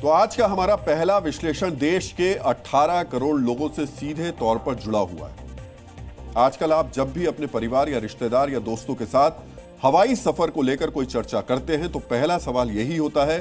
तो आज का हमारा पहला विश्लेषण देश के 18 करोड़ लोगों से सीधे तौर पर जुड़ा हुआ है। आजकल आप जब भी अपने परिवार या रिश्तेदार या दोस्तों के साथ हवाई सफर को लेकर कोई चर्चा करते हैं तो पहला सवाल यही होता है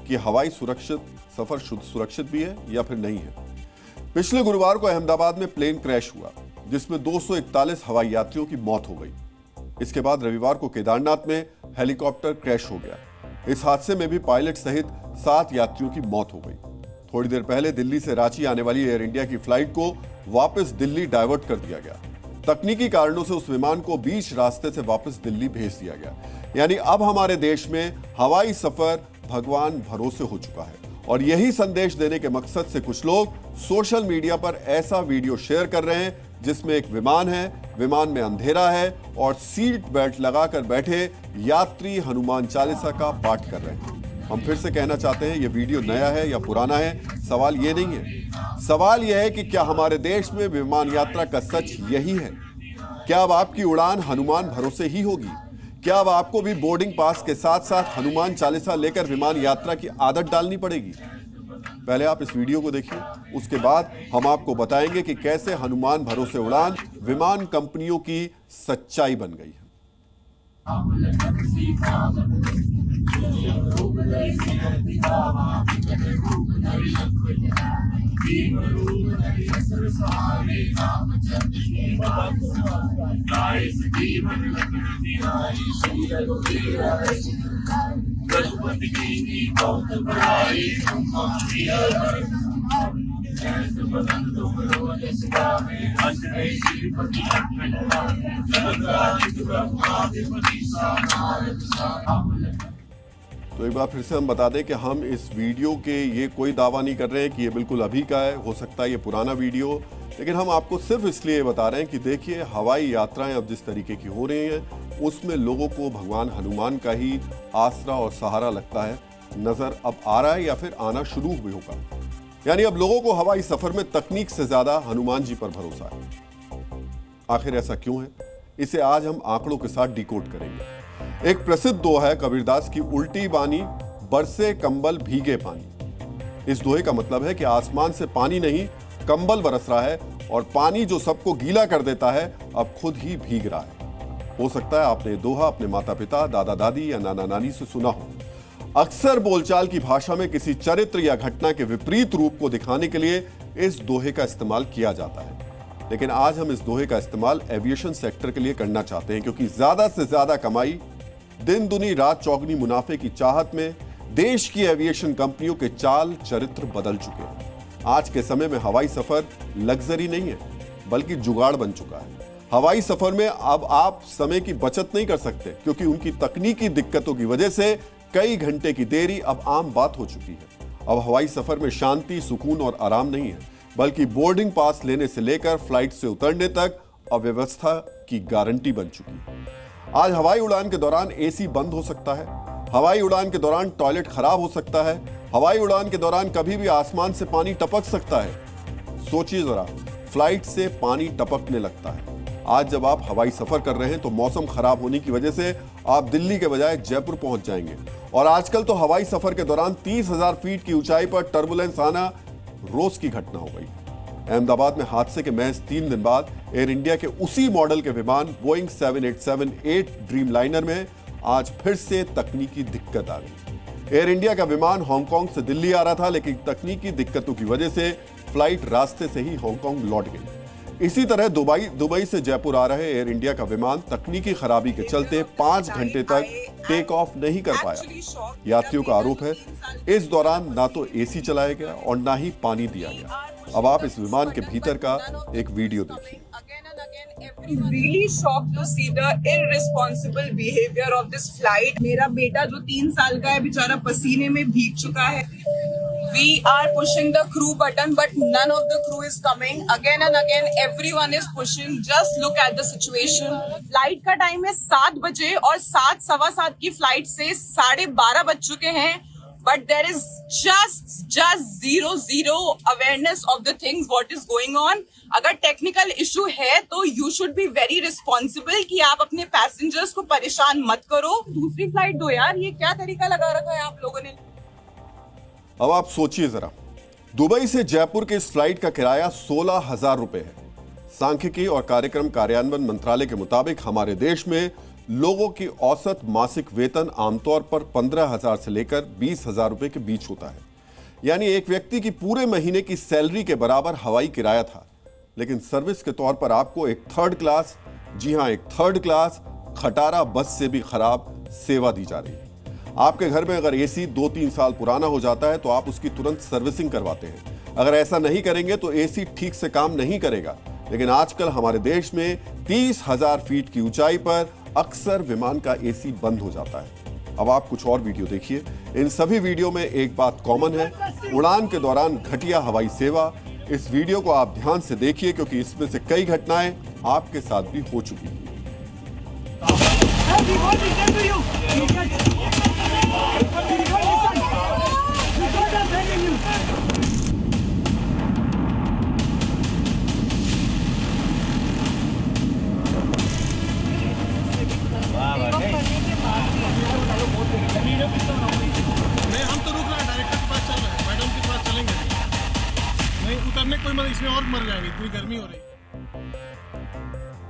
कि हवाई सफर सुरक्षित भी है या फिर नहीं है। पिछले गुरुवार को अहमदाबाद में प्लेन क्रैश हुआ जिसमें 241 हवाई यात्रियों की मौत हो गई। इसके बाद रविवार को केदारनाथ में हेलीकॉप्टर क्रैश हो गया। इस हादसे में भी पायलट सहित 7 यात्रियों की मौत हो गई। थोड़ी देर पहले दिल्ली से रांची आने वाली एयर इंडिया की फ्लाइट को वापस दिल्ली डाइवर्ट कर दिया गया। तकनीकी कारणों से उस विमान को बीच रास्ते से वापस दिल्ली भेज दिया गया। यानी अब हमारे देश में हवाई सफर भगवान भरोसे हो चुका है। और यही संदेश देने के मकसद से कुछ लोग सोशल मीडिया पर ऐसा वीडियो शेयर कर रहे हैं जिसमें एक विमान है, विमान में अंधेरा है और सीट बेल्ट लगाकर बैठे यात्री हनुमान चालीसा का पाठ कर रहे हैं। हम फिर से कहना चाहते हैं, ये वीडियो नया है या पुराना है, सवाल ये नहीं है। सवाल यह है कि क्या हमारे देश में विमान यात्रा का सच यही है? क्या अब आपकी उड़ान हनुमान भरोसे ही होगी? क्या अब आपको भी बोर्डिंग पास के साथ साथ हनुमान चालीसा लेकर विमान यात्रा की आदत डालनी पड़ेगी? पहले आप इस वीडियो को देखिए, उसके बाद हम आपको बताएंगे कि कैसे हनुमान भरोसे उड़ान विमान कंपनियों की सच्चाई बन गई है। तो एक बार फिर से हम बता दें कि हम इस वीडियो के ये कोई दावा नहीं कर रहे हैं कि ये बिल्कुल अभी का है, हो सकता है ये पुराना वीडियो, लेकिन हम आपको सिर्फ इसलिए बता रहे हैं कि देखिए हवाई यात्राएं अब जिस तरीके की हो रही हैं उसमें लोगों को भगवान हनुमान का ही आसरा और सहारा लगता है, नजर अब आ रहा है या फिर आना शुरू भी होगा। यानी अब लोगों को हवाई सफर में तकनीक से ज्यादा हनुमान जी पर भरोसा है। आखिर ऐसा क्यों है, इसे आज हम आंकड़ों के साथ डिकोड करेंगे। एक प्रसिद्ध दोहा है कबीरदास की, उल्टी बानी बरसे कंबल भीगे पानी। इस दोहे का मतलब है कि आसमान से पानी नहीं कंबल बरस रहा है और पानी जो सबको गीला कर देता है अब खुद ही भीग रहा है। हो सकता है आपने दोहा अपने माता पिता, दादा दादी या नाना नानी से सुना हो। अक्सर बोलचाल की भाषा में किसी चरित्र या घटना के विपरीत रूप को दिखाने के लिए इस दोहे का इस्तेमाल किया जाता है। लेकिन आज हम इस दोहे का इस्तेमाल एविएशन सेक्टर के लिए करना चाहते हैं, क्योंकि ज्यादा से ज्यादा कमाई, दिन दुनी रात चौगनी मुनाफे की चाहत में देश की एविएशन कंपनियों के चाल चरित्र बदल चुके हैं। आज के समय में हवाई सफर लग्जरी नहीं है बल्कि जुगाड़ बन चुका है। हवाई सफर में अब आप समय की बचत नहीं कर सकते, क्योंकि उनकी तकनीकी दिक्कतों की वजह से कई घंटे की देरी अब आम बात हो चुकी है। अब हवाई सफर में शांति, सुकून और आराम नहीं है, बल्कि बोर्डिंग पास लेने से लेकर फ्लाइट से उतरने तक अव्यवस्था की गारंटी बन चुकी है। आज हवाई उड़ान के दौरान एसी बंद हो सकता है, हवाई उड़ान के दौरान टॉयलेट खराब हो सकता है, हवाई उड़ान के दौरान कभी भी आसमान से पानी टपक सकता है। सोचिए जरा, फ्लाइट से पानी टपकने लगता है। आज जब आप हवाई सफर कर रहे हैं तो मौसम खराब होने की वजह से आप दिल्ली के बजाय जयपुर पहुंच जाएंगे। और आजकल तो हवाई सफर के दौरान 30,000 फीट की ऊंचाई पर टर्बुलेंस आना रोज की घटना हो गई। अहमदाबाद में हादसे के महज 3 दिन बाद एयर इंडिया के उसी मॉडल के विमान बोइंग 787-8 ड्रीम लाइनर में आज फिर से तकनीकी दिक्कत आ गई। एयर इंडिया का विमान हांगकांग से दिल्ली आ रहा था, लेकिन तकनीकी दिक्कतों की वजह से फ्लाइट रास्ते से ही हांगकांग लौट गई। इसी तरह दुबई से जयपुर आ रहे एयर इंडिया का विमान तकनीकी खराबी के चलते 5 घंटे तक टेक ऑफ नहीं कर पाया। यात्रियों का आरोप है इस दौरान ना तो एसी चलाया गया और ना ही पानी दिया गया। अब आप इस विमान के भीतर का एक वीडियो देखिए। Really shocked to see the irresponsible behavior of this flight. मेरा बेटा जो 3 साल का है बेचारा पसीने में भीग चुका है। We are pushing the crew button, but none of the crew is coming. Again and again, everyone is pushing. Just look at the situation. Flight का टाइम है 7 बजे और 7 सवा 7 की फ्लाइट से 12:30 बज चुके हैं. But there is just zero awareness of the things what is going on. अगर टेक्निकल इशू है तो you should be very responsible कि आप अपने पैसेंजर्स को परेशान मत करो. दूसरी फ्लाइट दो यार, ये क्या तरीका लगा रखा है आप लोगों ने. अब आप सोचिए जरा, दुबई से जयपुर के इस फ्लाइट का किराया 16,000 रुपए है। सांख्यिकी और कार्यक्रम कार्यान्वयन मंत्रालय के मुताबिक हमारे देश में लोगों की औसत मासिक वेतन आमतौर पर 15,000 से लेकर 20,000 रुपए के बीच होता है। यानी एक व्यक्ति की पूरे महीने की सैलरी के बराबर हवाई किराया था। लेकिन सर्विस के तौर पर आपको एक थर्ड क्लास, जी हां, एक थर्ड क्लास खटारा बस से भी खराब सेवा दी जा रही है। आपके घर में अगर एसी 2-3 साल पुराना हो जाता है तो आप उसकी तुरंत सर्विसिंग करवाते हैं। अगर ऐसा नहीं करेंगे तो एसी ठीक से काम नहीं करेगा। लेकिन आजकल हमारे देश में 30,000 फीट की ऊंचाई पर अक्सर विमान का एसी बंद हो जाता है। अब आप कुछ और वीडियो देखिए। इन सभी वीडियो में एक बात कॉमन है, उड़ान के दौरान घटिया हवाई सेवा। इस वीडियो को आप ध्यान से देखिए क्योंकि इसमें से कई घटनाएं आपके साथ भी हो चुकी हैं। हम तो रुक रहे हैं, डायरेक्टर के पास चल रहे हैं, मैडम के पास चलेंगे। नहीं उतरने कोई मतलब इसमें और मर जाएंगे, इतनी गर्मी हो रही है।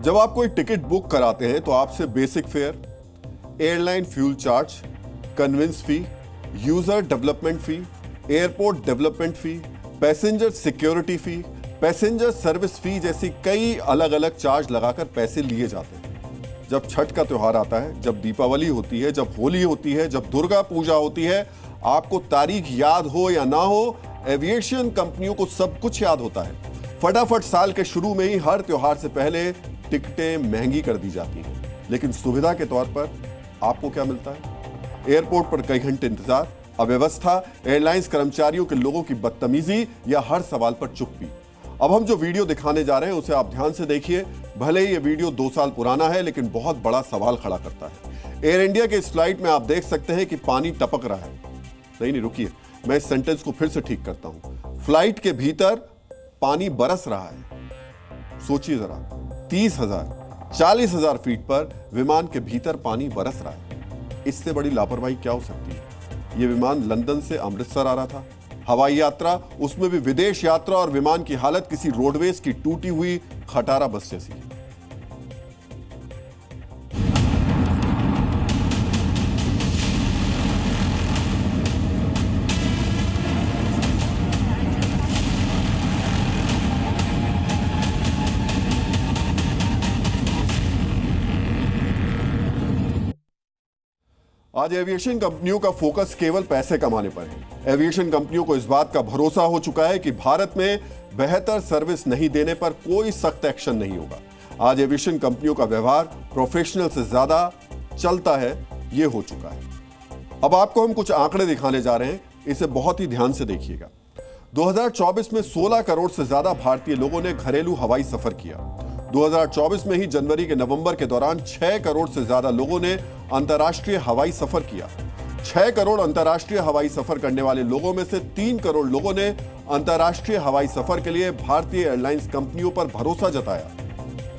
जब आप कोई टिकट बुक कराते हैं तो आपसे basic fare, airline fuel charge, convenience fee, user development fee, airport development fee, passenger security fee, passenger service fee जैसी कई अलग अलग चार्ज लगाकर पैसे लिए जाते हैं। जब छठ का त्योहार आता है, जब दीपावली होती है, जब होली होती है, जब दुर्गा पूजा होती है, आपको तारीख याद हो या ना हो, एविएशन कंपनियों को सब कुछ याद होता है। फटाफट साल के शुरू में ही हर त्योहार से पहले टिकटें महंगी कर दी जाती हैं। लेकिन सुविधा के तौर पर आपको क्या मिलता है? एयरपोर्ट पर कई घंटे इंतजार, अव्यवस्था, एयरलाइंस कर्मचारियों के लोगों की बदतमीजी या हर सवाल पर चुप्पी। अब हम जो वीडियो दिखाने जा रहे हैं उसे आप ध्यान से देखिए। भले ही ये वीडियो 2 साल पुराना है लेकिन बहुत बड़ा सवाल खड़ा करता है। एयर इंडिया के इस फ्लाइट में आप देख सकते हैं कि पानी टपक रहा है। नहीं, रुकिए, मैं इस सेंटेंस को फिर से ठीक करता हूं। फ्लाइट के भीतर पानी बरस रहा है। सोचिए जरा, 30,000, 40,000 फीट पर विमान के भीतर पानी बरस रहा है। इससे बड़ी लापरवाही क्या हो सकती है? यह विमान लंदन से अमृतसर आ रहा था। हवाई यात्रा, उसमें भी विदेश यात्रा, और विमान की हालत किसी रोडवेज की टूटी हुई खटारा बस जैसी है। आज एविएशन कंपनियों का फोकस केवल पैसे कमाने पर है। एविएशन कंपनियों को इस बात का भरोसा हो चुका है कि भारत में बेहतर सर्विस नहीं देने पर कोई सख्त एक्शन नहीं होगा। आज एविएशन कंपनियों का व्यवहार प्रोफेशनल से ज्यादा चलता है, यह हो चुका है। अब आपको हम कुछ आंकड़े दिखाने जा रहे हैं, इसे बहुत ही ध्यान से देखिएगा। 2024 में 16 करोड़ से ज्यादा भारतीय लोगों ने घरेलू हवाई सफर किया। 2024 में ही जनवरी के नवंबर के दौरान 6 करोड़ से ज्यादा लोगों ने अंतर्राष्ट्रीय हवाई सफर किया। 6 करोड़ अंतर्राष्ट्रीय हवाई सफर करने वाले लोगों में से 3 करोड़ लोगों ने अंतर्राष्ट्रीय हवाई सफर के लिए भारतीय एयरलाइंस कंपनियों पर भरोसा जताया।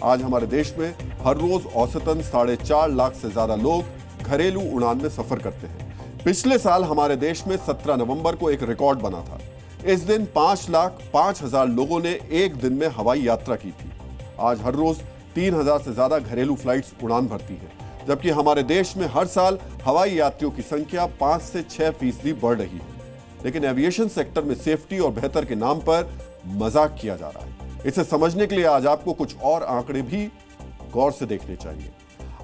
आज हमारे देश में हर रोज औसतन 4.5 लाख से ज्यादा लोग घरेलू उड़ान में सफर करते हैं। पिछले साल हमारे देश में 17 नवंबर को एक रिकॉर्ड बना था। इस दिन 5,05,000 लोगों ने एक दिन में हवाई यात्रा की थी। आज हर रोज 3,000 से ज्यादा घरेलू फ्लाइट्स उड़ान भरती हैं, जबकि हमारे देश में हर साल हवाई यात्रियों की संख्या 5 से 6% बढ़ रही है। लेकिन एविएशन सेक्टर में सेफ्टी और बेहतर के नाम पर मजाक किया जा रहा है। इसे समझने के लिए आज आपको कुछ और आंकड़े भी गौर से देखने चाहिए।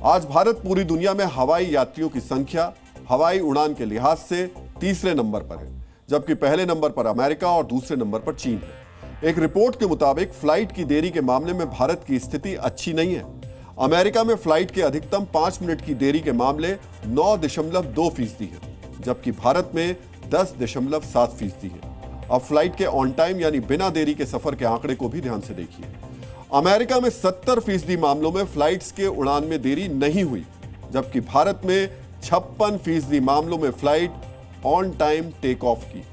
आज भारत पूरी दुनिया में हवाई यात्रियों की संख्या, हवाई उड़ान के लिहाज से तीसरे नंबर पर है, जबकि पहले नंबर पर अमेरिका और दूसरे नंबर पर चीन है। एक रिपोर्ट के मुताबिक फ्लाइट की देरी के मामले में भारत की स्थिति अच्छी नहीं है। अमेरिका में फ्लाइट के अधिकतम 5 मिनट की देरी के मामले 9.2% है, जबकि भारत में 10.7% है। अब फ्लाइट के ऑन टाइम यानी बिना देरी के सफर के आंकड़े को भी ध्यान से देखिए। अमेरिका में 70% मामलों में फ्लाइट्स के उड़ान में देरी नहीं हुई, जबकि भारत में 56% मामलों में flight on time take off की।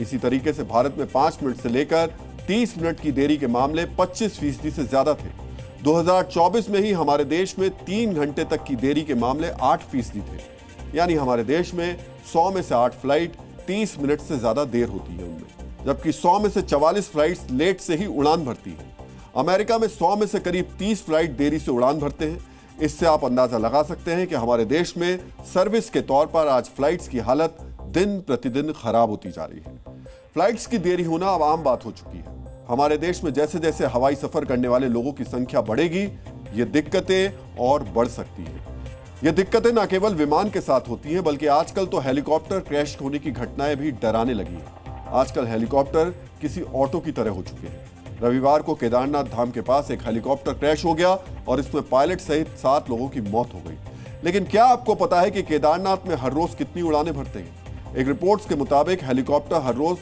इसी तरीके से भारत में 5 मिनट से लेकर 30 मिनट की देरी के मामले 25% से ज्यादा थे। 2024 में ही हमारे देश में 3 घंटे तक की देरी के मामले 8% थे। यानी हमारे देश में 100 में से 8 फ्लाइट 30 मिनट से ज्यादा देर होती है उनमें, जबकि 100 में से 44 फ्लाइट्स लेट से ही उड़ान भरती हैं। अमेरिका में 100 में से करीब 30 फ्लाइट देरी से उड़ान भरते हैं। इससे आप अंदाजा लगा सकते हैं कि हमारे देश में सर्विस के तौर पर आज फ्लाइट्स की हालत दिन प्रतिदिन खराब होती जा रही है। फ्लाइट्स की देरी होना अब आम बात हो चुकी है। हमारे देश में जैसे जैसे हवाई सफर करने वाले लोगों की संख्या बढ़ेगी, ये दिक्कतें और बढ़ सकती हैं। ये दिक्कतें न केवल विमान के साथ होती हैं, बल्कि आजकल तो हेलीकॉप्टर क्रैश होने की घटनाएं भी डराने लगी हैं। आजकल हेलीकॉप्टर किसी ऑटो की तरह हो चुके हैं। रविवार को केदारनाथ धाम के पास एक हेलीकॉप्टर क्रैश हो गया और इसमें पायलट सहित 7 लोगों की मौत हो गई। लेकिन क्या आपको पता है कि केदारनाथ में हर रोज कितनी उड़ानें भरते हैं? एक रिपोर्ट्स के मुताबिक हेलीकॉप्टर हर रोज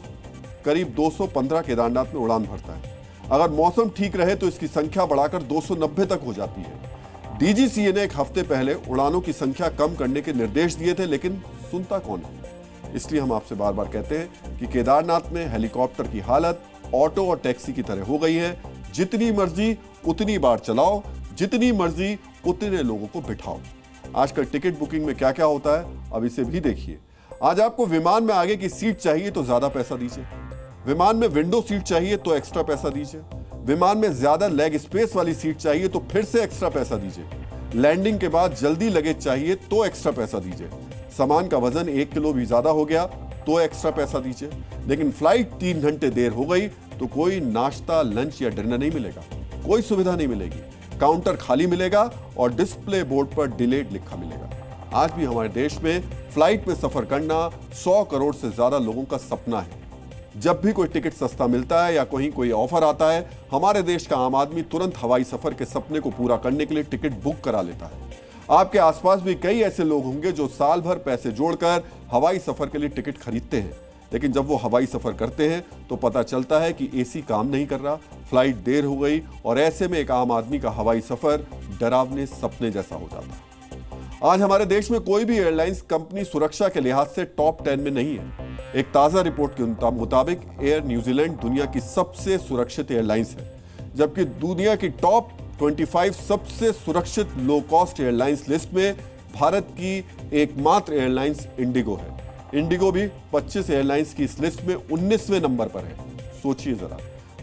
करीब 215 केदारनाथ में उड़ान भरता है। अगर मौसम ठीक रहे तो इसकी संख्या बढ़ाकर 290 तक हो जाती है। डीजीसीए ने एक हफ्ते पहले उड़ानों की संख्या कम करने के निर्देश दिए थे, लेकिन सुनता कौन है? इसलिए हम आपसे बार बार कहते हैं कि केदारनाथ में हेलीकॉप्टर की हालत ऑटो और टैक्सी की तरह हो गई है। जितनी मर्जी उतनी बार चलाओ, जितनी मर्जी उतने लोगों को बिठाओ। आजकल टिकट बुकिंग में क्या क्या होता है, अब इसे भी देखिए। आज आपको विमान में आगे की सीट चाहिए तो ज्यादा पैसा दीजिए, विमान में विंडो सीट चाहिए तो एक्स्ट्रा पैसा दीजिए, विमान में ज्यादा लेग स्पेस वाली सीट चाहिए तो फिर से एक्स्ट्रा पैसा दीजिए, लैंडिंग के बाद जल्दी लगेज चाहिए तो एक्स्ट्रा पैसा दीजिए, सामान का वजन 1 किलो भी ज्यादा हो गया तो एक्स्ट्रा पैसा दीजिए। लेकिन फ्लाइट 3 घंटे देर हो गई तो कोई नाश्ता, लंच या डिनर नहीं मिलेगा, कोई सुविधा नहीं मिलेगी। काउंटर खाली मिलेगा और डिस्प्ले बोर्ड पर डिलेड लिखा मिलेगा। आज भी हमारे देश में फ्लाइट में सफर करना 100 करोड़ से ज्यादा लोगों का सपना है। जब भी कोई टिकट सस्ता मिलता है या कहीं कोई ऑफर आता है, हमारे देश का आम आदमी तुरंत हवाई सफर के सपने को पूरा करने के लिए टिकट बुक करा लेता है। आपके आसपास भी कई ऐसे लोग होंगे जो साल भर पैसे जोड़कर हवाई सफर के लिए टिकट खरीदते हैं, लेकिन जब वो हवाई सफर करते हैं तो पता चलता है कि एसी काम नहीं कर रहा, फ्लाइट देर हो गई और ऐसे में एक आम आदमी का हवाई सफर डरावने सपने जैसा हो जाता है। आज हमारे देश में कोई भी एयरलाइंस कंपनी सुरक्षा के लिहाज से टॉप 10 में नहीं है। एक ताजा रिपोर्ट के मुताबिक एयर न्यूजीलैंड दुनिया की सबसे सुरक्षित एयरलाइंस है, जबकि दुनिया की टॉप 25 सबसे सुरक्षित लो कॉस्ट एयरलाइंस लिस्ट में भारत की एकमात्र एयरलाइंस इंडिगो है। इंडिगो भी 25 एयरलाइंस की इस लिस्ट में 19वें नंबर पर है। सोचिए जरा,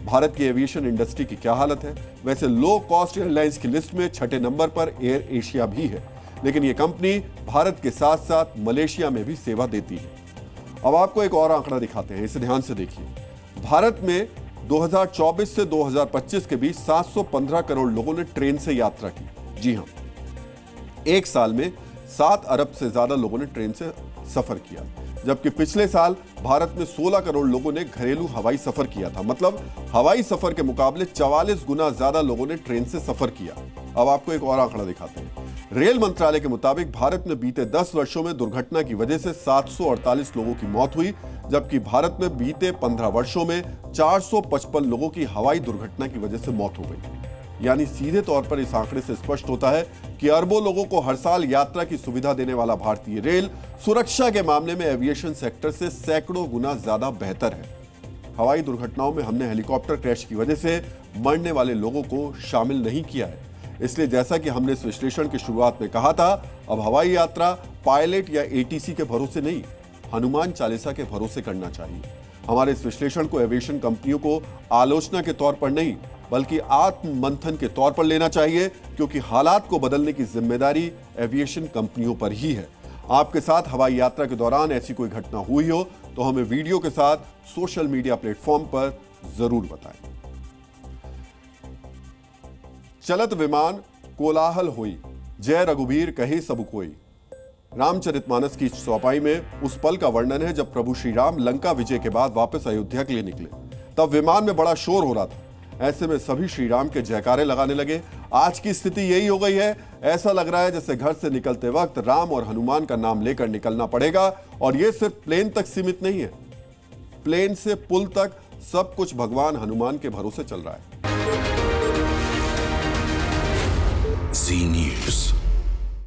भारत की एविएशन इंडस्ट्री की क्या हालत है। वैसे लो कॉस्ट एयरलाइंस की लिस्ट में 6ठे नंबर पर एयर एशिया भी है, लेकिन यह कंपनी भारत के साथ साथ मलेशिया में भी सेवा देती है। अब आपको एक और आंकड़ा दिखाते हैं, इसे ध्यान से देखिए। भारत में 2024 से 2025 के बीच 715 करोड़ लोगों ने ट्रेन से यात्रा की। जी हां, एक साल में 7 अरब से ज्यादा लोगों ने ट्रेन से सफर किया, जबकि पिछले साल भारत में 16 करोड़ लोगों ने घरेलू हवाई सफर किया था। मतलब हवाई सफर के मुकाबले 44 गुना ज्यादा लोगों ने ट्रेन से सफर किया। अब आपको एक और आंकड़ा दिखाते हैं। रेल मंत्रालय के मुताबिक भारत में बीते 10 वर्षों में दुर्घटना की वजह से 748 लोगों की मौत हुई, जबकि भारत में बीते 15 वर्षों में 455 लोगों की हवाई दुर्घटना की वजह से मौत हो गई। यानी सीधे तौर पर इस आंकड़े से स्पष्ट होता है कि अरबों लोगों को हर साल यात्रा की सुविधा देने वाला भारतीय रेल सुरक्षा के मामले में एविएशन सेक्टर से सैकड़ों गुना ज्यादा बेहतर है। हवाई दुर्घटनाओं में हमने हेलीकॉप्टर क्रैश की वजह से मरने वाले लोगों को शामिल नहीं किया है। इसलिए जैसा कि हमने इस विश्लेषण की शुरुआत में कहा था, अब हवाई यात्रा पायलट या एटीसी के भरोसे नहीं, हनुमान चालीसा के भरोसे करना चाहिए। हमारे इस विश्लेषण को एविएशन कंपनियों को आलोचना के तौर पर नहीं, बल्कि आत्म मंथन के तौर पर लेना चाहिए, क्योंकि हालात को बदलने की जिम्मेदारी एविएशन कंपनियों पर ही है। आपके साथ हवाई यात्रा के दौरान ऐसी कोई घटना हुई हो तो हमें वीडियो के साथ सोशल मीडिया प्लेटफॉर्म पर जरूर बताएं। चलत विमान कोलाहल होई, जय रघुबीर कहे सब कोई। रामचरितमानस की चौपाई में उस पल का वर्णन है जब प्रभु श्री राम लंका विजय के बाद वापस अयोध्या के लिए निकले। तब विमान में बड़ा शोर हो रहा था, ऐसे में सभी श्री राम के जयकारे लगाने लगे। आज की स्थिति यही हो गई है। ऐसा लग रहा है जैसे घर से निकलते वक्त राम और हनुमान का नाम लेकर निकलना पड़ेगा। और यह सिर्फ प्लेन तक सीमित नहीं है, प्लेन से पुल तक सब कुछ भगवान हनुमान के भरोसे चल रहा है। Zee News.